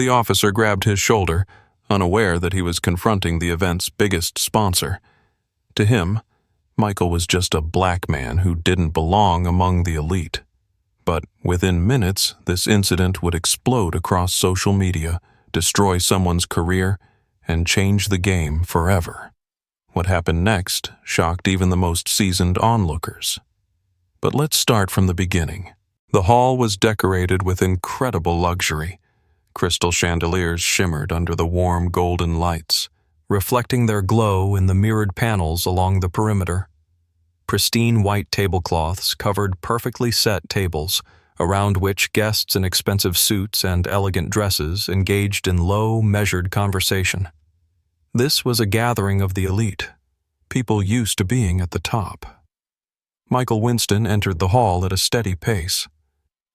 The officer grabbed his shoulder, unaware that he was confronting the event's biggest sponsor. To him, Michael was just a black man who didn't belong among the elite. But within minutes, this incident would explode across social media, destroy someone's career, and change the game forever. What happened next shocked even the most seasoned onlookers. But let's start from the beginning. The hall was decorated with incredible luxury. Crystal chandeliers shimmered under the warm golden lights, reflecting their glow in the mirrored panels along the perimeter. Pristine white tablecloths covered perfectly set tables, around which guests in expensive suits and elegant dresses engaged in low, measured conversation. This was a gathering of the elite, people used to being at the top. Michael Winston entered the hall at a steady pace.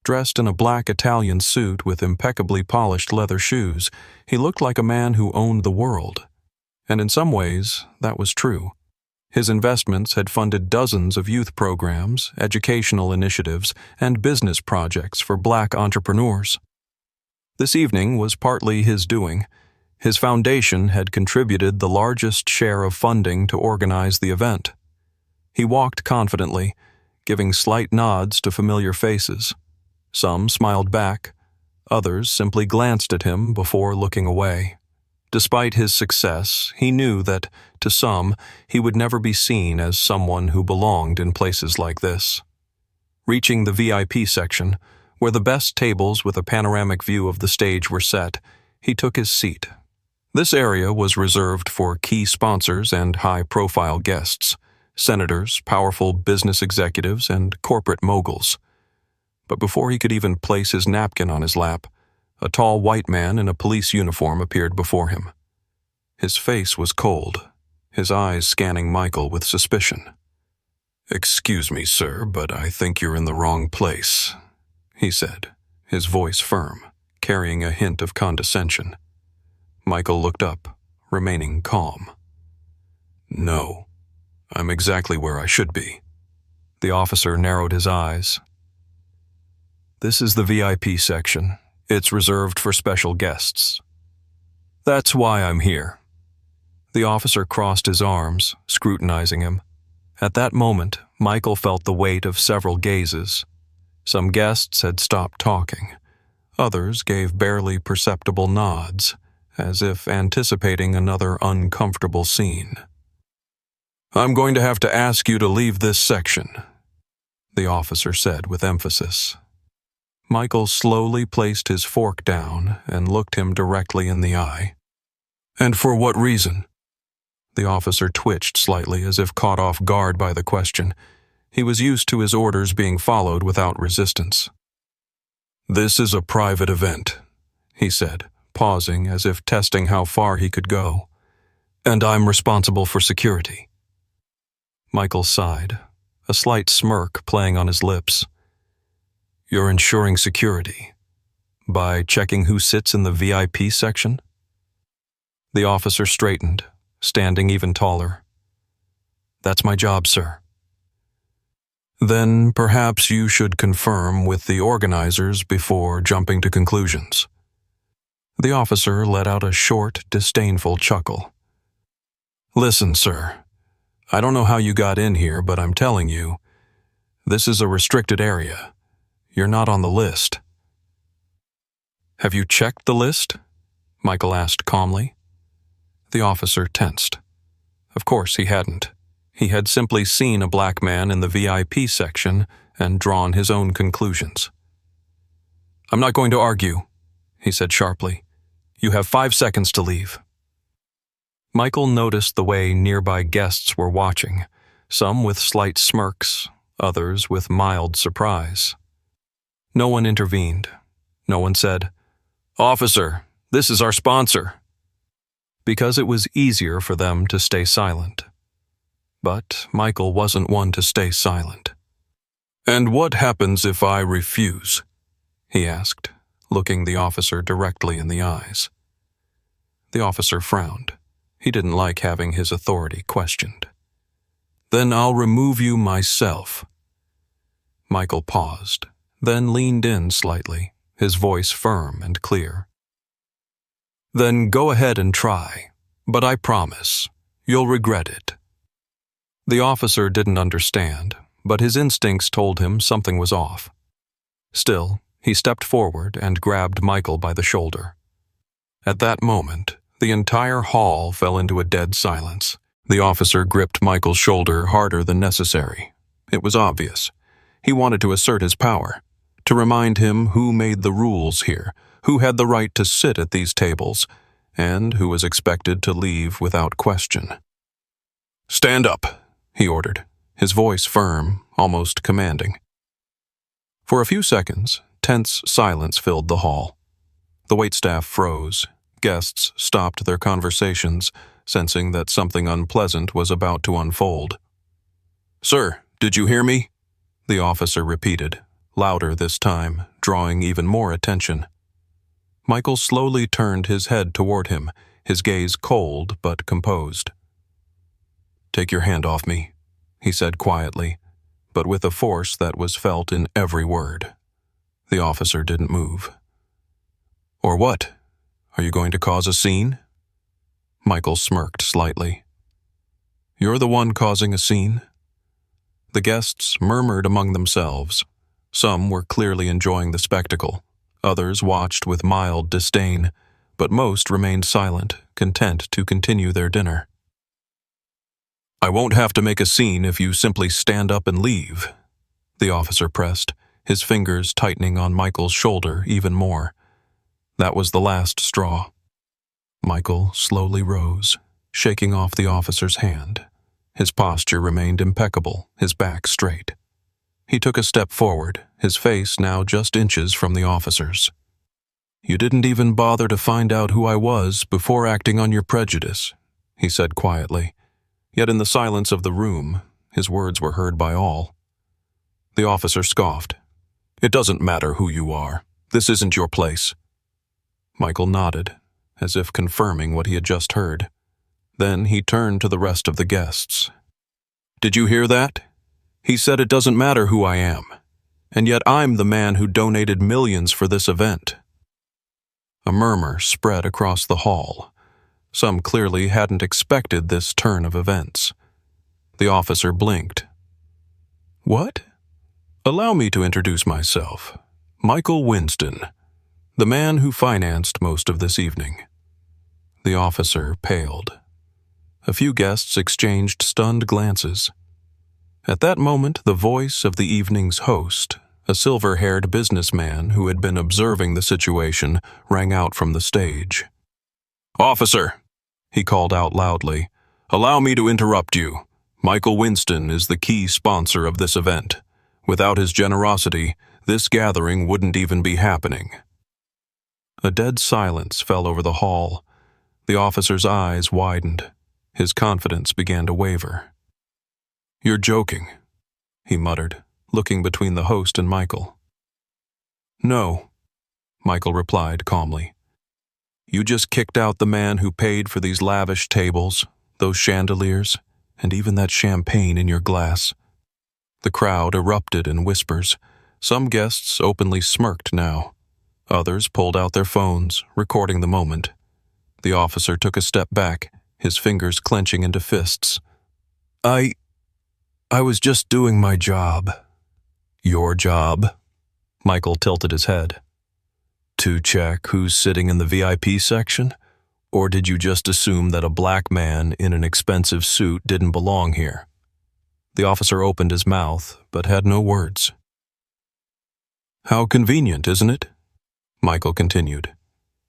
Dressed in a black Italian suit with impeccably polished leather shoes, he looked like a man who owned the world. And in some ways, that was true. His investments had funded dozens of youth programs, educational initiatives, and business projects for black entrepreneurs. This evening was partly his doing. His foundation had contributed the largest share of funding to organize the event. He walked confidently, giving slight nods to familiar faces. Some smiled back, others simply glanced at him before looking away. Despite his success, he knew that, to some, he would never be seen as someone who belonged in places like this. Reaching the VIP section, where the best tables with a panoramic view of the stage were set, he took his seat. This area was reserved for key sponsors and high-profile guests, senators, powerful business executives, and corporate moguls. But before he could even place his napkin on his lap, a tall white man in a police uniform appeared before him. His face was cold, his eyes scanning Michael with suspicion. "Excuse me, sir, but I think you're in the wrong place," he said, his voice firm, carrying a hint of condescension. Michael looked up, remaining calm. "No, I'm exactly where I should be." The officer narrowed his eyes. "This is the VIP section. It's reserved for special guests." "That's why I'm here." The officer crossed his arms, scrutinizing him. At that moment, Michael felt the weight of several gazes. Some guests had stopped talking. Others gave barely perceptible nods, as if anticipating another uncomfortable scene. "I'm going to have to ask you to leave this section," the officer said with emphasis. Michael slowly placed his fork down and looked him directly in the eye. "And for what reason?" The officer twitched slightly as if caught off guard by the question. He was used to his orders being followed without resistance. "This is a private event," he said, pausing as if testing how far he could go. "And I'm responsible for security." Michael sighed, a slight smirk playing on his lips. "You're ensuring security by checking who sits in the VIP section?" The officer straightened, standing even taller. "That's my job, sir." "Then perhaps you should confirm with the organizers before jumping to conclusions." The officer let out a short, disdainful chuckle. "Listen, sir, I don't know how you got in here, but I'm telling you, this is a restricted area. You're not on the list." "Have you checked the list?" Michael asked calmly. The officer tensed. Of course he hadn't. He had simply seen a black man in the VIP section and drawn his own conclusions. "I'm not going to argue," he said sharply. "You have 5 seconds to leave." Michael noticed the way nearby guests were watching, some with slight smirks, others with mild surprise. No one intervened. No one said, "Officer, this is our sponsor," because it was easier for them to stay silent. But Michael wasn't one to stay silent. "And what happens if I refuse?" he asked, looking the officer directly in the eyes. The officer frowned. He didn't like having his authority questioned. "Then I'll remove you myself." Michael paused, then leaned in slightly, his voice firm and clear. Then go ahead and try, but I promise, you'll regret it. The officer didn't understand, but his instincts told him something was off. Still, he stepped forward and grabbed Michael by the shoulder. At that moment, the entire hall fell into a dead silence. The officer gripped Michael's shoulder harder than necessary. It was obvious. He wanted to assert his power, to remind him who made the rules here, who had the right to sit at these tables, and who was expected to leave without question. "Stand up," he ordered, his voice firm, almost commanding. For a few seconds, tense silence filled the hall. The waitstaff froze. Guests stopped their conversations, sensing that something unpleasant was about to unfold. "Sir, did you hear me?" the officer repeated, louder this time, drawing even more attention. Michael slowly turned his head toward him, his gaze cold but composed. "Take your hand off me," he said quietly, but with a force that was felt in every word. The officer didn't move. "Or what? Are you going to cause a scene?" Michael smirked slightly. "You're the one causing a scene?" The guests murmured among themselves. Some were clearly enjoying the spectacle. Others watched with mild disdain, but most remained silent, content to continue their dinner. "I won't have to make a scene if you simply stand up and leave," the officer pressed, his fingers tightening on Michael's shoulder even more. That was the last straw. Michael slowly rose, shaking off the officer's hand. His posture remained impeccable, his back straight. He took a step forward, his face now just inches from the officer's. "You didn't even bother to find out who I was before acting on your prejudice," he said quietly. Yet in the silence of the room, his words were heard by all. The officer scoffed. "It doesn't matter who you are. This isn't your place." Michael nodded, as if confirming what he had just heard. Then he turned to the rest of the guests. "Did you hear that? He said it doesn't matter who I am, and yet I'm the man who donated millions for this event." A murmur spread across the hall. Some clearly hadn't expected this turn of events. The officer blinked. "What? Allow me to introduce myself. Michael Winston, the man who financed most of this evening." The officer paled. A few guests exchanged stunned glances. At that moment, the voice of the evening's host, a silver-haired businessman who had been observing the situation, rang out from the stage. "Officer," he called out loudly, "allow me to interrupt you. Michael Winston is the key sponsor of this event. Without his generosity, this gathering wouldn't even be happening." A dead silence fell over the hall. The officer's eyes widened. His confidence began to waver. "You're joking," he muttered, looking between the host and Michael. "No," Michael replied calmly. "You just kicked out the man who paid for these lavish tables, those chandeliers, and even that champagne in your glass." The crowd erupted in whispers. Some guests openly smirked now. Others pulled out their phones, recording the moment. The officer took a step back, his fingers clenching into fists. I was just doing my job." "Your job?" Michael tilted his head. "To check who's sitting in the VIP section? Or did you just assume that a black man in an expensive suit didn't belong here?" The officer opened his mouth, but had no words. "How convenient, isn't it?" Michael continued.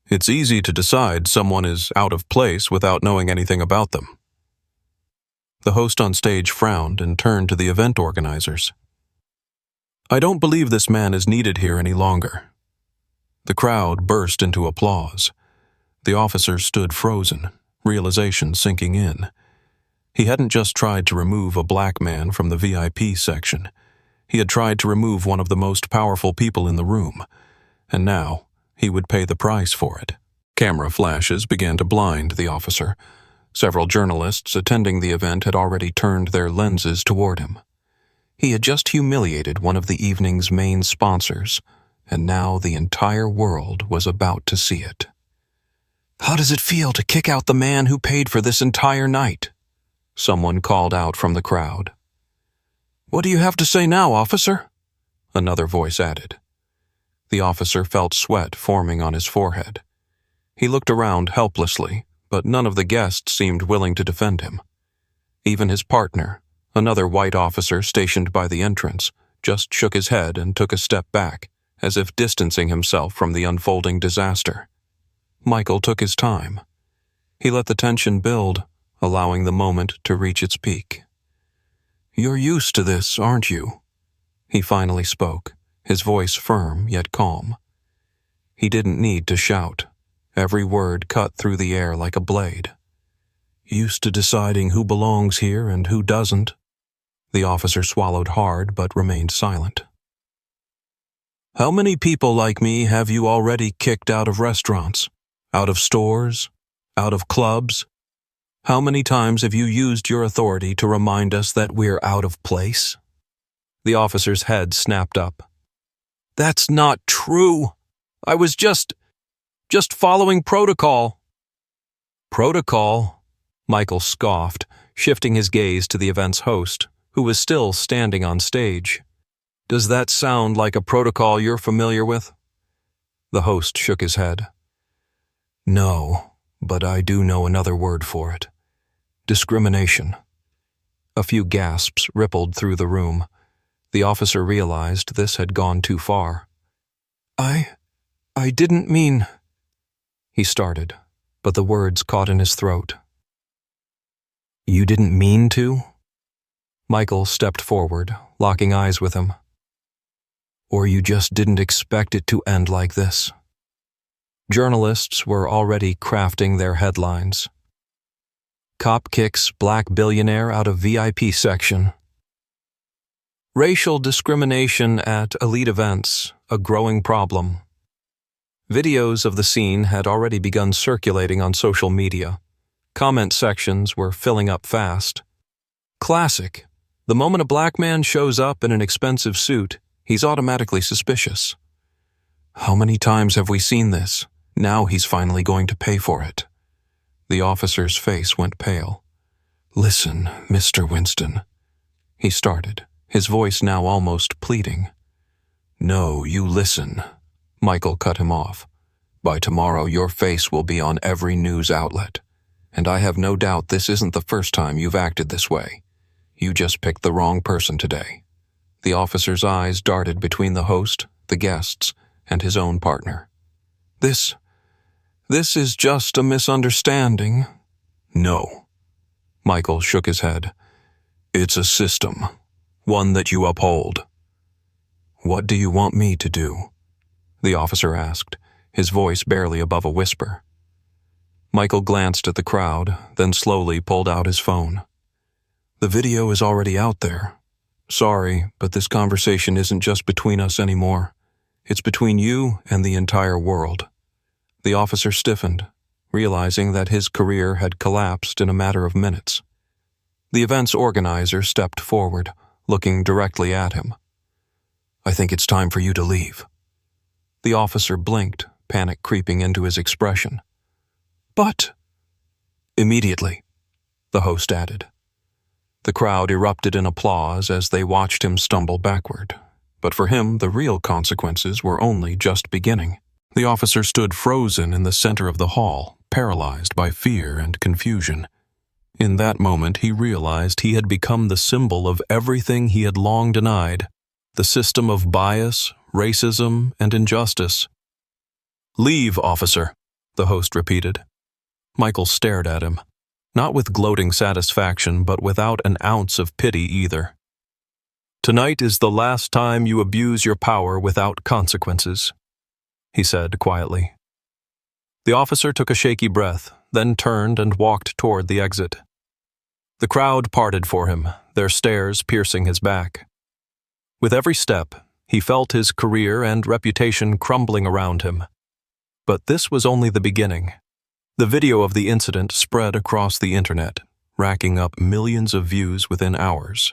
"It's easy to decide someone is out of place without knowing anything about them." The host on stage frowned and turned to the event organizers. "I don't believe this man is needed here any longer." The crowd burst into applause. The officer stood frozen, realization sinking in. He hadn't just tried to remove a black man from the VIP section. He had tried to remove one of the most powerful people in the room, and now he would pay the price for it. Camera flashes began to blind the officer. Several journalists attending the event had already turned their lenses toward him. He had just humiliated one of the evening's main sponsors, and now the entire world was about to see it. How does it feel to kick out the man who paid for this entire night? Someone called out from the crowd. What do you have to say now, officer? Another voice added. The officer felt sweat forming on his forehead. He looked around helplessly, but none of the guests seemed willing to defend him. Even his partner, another white officer stationed by the entrance, just shook his head and took a step back, as if distancing himself from the unfolding disaster. Michael took his time. He let the tension build, allowing the moment to reach its peak. You're used to this, aren't you? He finally spoke, his voice firm yet calm. He didn't need to shout. Every word cut through the air like a blade. Used to deciding who belongs here and who doesn't. The officer swallowed hard but remained silent. How many people like me have you already kicked out of restaurants, out of stores, out of clubs? How many times have you used your authority to remind us that we're out of place? The officer's head snapped up. That's not true. I was just following protocol. Protocol? Michael scoffed, shifting his gaze to the event's host, who was still standing on stage. Does that sound like a protocol you're familiar with? The host shook his head. No, but I do know another word for it. Discrimination. A few gasps rippled through the room. The officer realized this had gone too far. I didn't mean... He started, but the words caught in his throat. You didn't mean to? Michael stepped forward, locking eyes with him. Or you just didn't expect it to end like this? Journalists were already crafting their headlines. Cop kicks black billionaire out of VIP section. Racial discrimination at elite events, a growing problem. Videos of the scene had already begun circulating on social media. Comment sections were filling up fast. Classic. The moment a black man shows up in an expensive suit, he's automatically suspicious. How many times have we seen this? Now he's finally going to pay for it. The officer's face went pale. Listen, Mr. Winston. He started, his voice now almost pleading. No, you listen. Michael cut him off. By tomorrow, your face will be on every news outlet. And I have no doubt this isn't the first time you've acted this way. You just picked the wrong person today. The officer's eyes darted between the host, the guests, and his own partner. This is just a misunderstanding. No. Michael shook his head. It's a system, one that you uphold. What do you want me to do? The officer asked, his voice barely above a whisper. Michael glanced at the crowd, then slowly pulled out his phone. The video is already out there. Sorry, but this conversation isn't just between us anymore. It's between you and the entire world. The officer stiffened, realizing that his career had collapsed in a matter of minutes. The event's organizer stepped forward, looking directly at him. I think it's time for you to leave. The officer blinked, panic creeping into his expression. But... Immediately, the host added. The crowd erupted in applause as they watched him stumble backward. But for him, the real consequences were only just beginning. The officer stood frozen in the center of the hall, paralyzed by fear and confusion. In that moment, he realized he had become the symbol of everything he had long denied, the system of bias, racism, and injustice. Leave, officer, the host repeated. Michael stared at him, not with gloating satisfaction, but without an ounce of pity either. Tonight is the last time you abuse your power without consequences, he said quietly. The officer took a shaky breath, then turned and walked toward the exit. The crowd parted for him, their stares piercing his back. With every step, he felt his career and reputation crumbling around him. But this was only the beginning. The video of the incident spread across the internet, racking up millions of views within hours.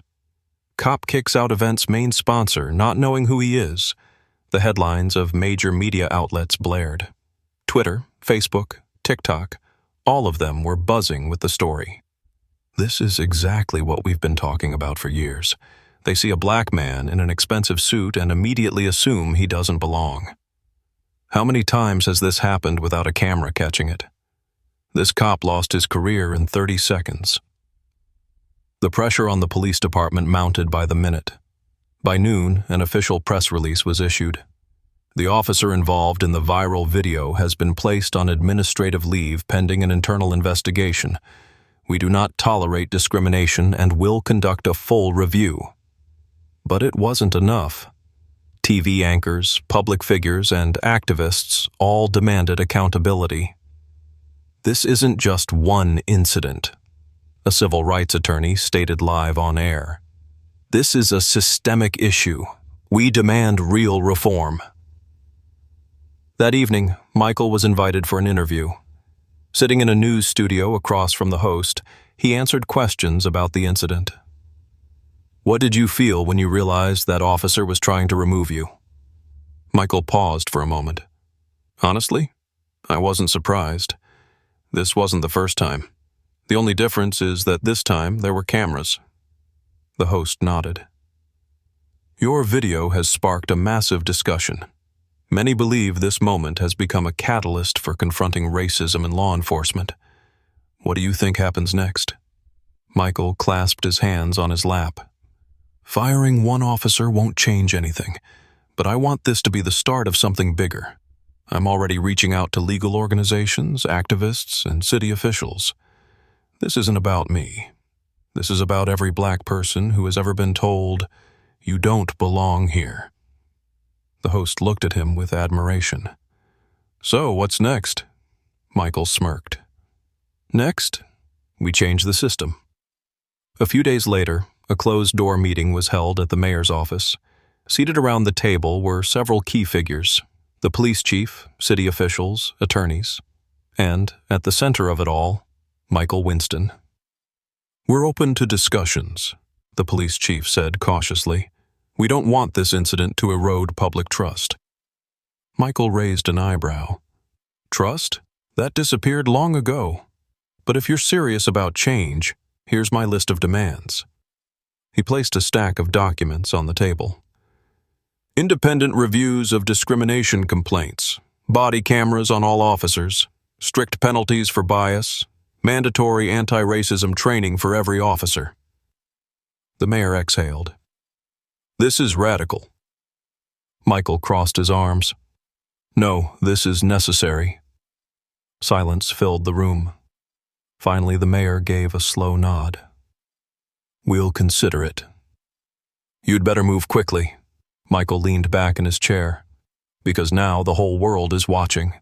Cop kicks out event's main sponsor, not knowing who he is. The headlines of major media outlets blared. Twitter, Facebook, TikTok, all of them were buzzing with the story. This is exactly what we've been talking about for years. They see a black man in an expensive suit and immediately assume he doesn't belong. How many times has this happened without a camera catching it? This cop lost his career in 30 seconds. The pressure on the police department mounted by the minute. By noon, an official press release was issued. The officer involved in the viral video has been placed on administrative leave pending an internal investigation. We do not tolerate discrimination and will conduct a full review. But it wasn't enough. TV anchors, public figures, and activists all demanded accountability. This isn't just one incident, a civil rights attorney stated live on air. This is a systemic issue. We demand real reform. That evening, Michael was invited for an interview. Sitting in a news studio across from the host, he answered questions about the incident. What did you feel when you realized that officer was trying to remove you? Michael paused for a moment. Honestly, I wasn't surprised. This wasn't the first time. The only difference is that this time there were cameras. The host nodded. Your video has sparked a massive discussion. Many believe this moment has become a catalyst for confronting racism in law enforcement. What do you think happens next? Michael clasped his hands on his lap. Firing one officer won't change anything, but I want this to be the start of something bigger. I'm already reaching out to legal organizations, activists, and city officials. This isn't about me. This is about every black person who has ever been told, "You don't belong here." The host looked at him with admiration. So, what's next? Michael smirked. Next, we change the system. A few days later, a closed-door meeting was held at the mayor's office. Seated around the table were several key figures: the police chief, city officials, attorneys, and, at the center of it all, Michael Winston. We're open to discussions, the police chief said cautiously. We don't want this incident to erode public trust. Michael raised an eyebrow. Trust? That disappeared long ago. But if you're serious about change, here's my list of demands. He placed a stack of documents on the table. Independent reviews of discrimination complaints, body cameras on all officers, strict penalties for bias, mandatory anti-racism training for every officer. The mayor exhaled. This is radical. Michael crossed his arms. No, this is necessary. Silence filled the room. Finally, the mayor gave a slow nod. We'll consider it. You'd better move quickly. Michael leaned back in his chair. Because now the whole world is watching.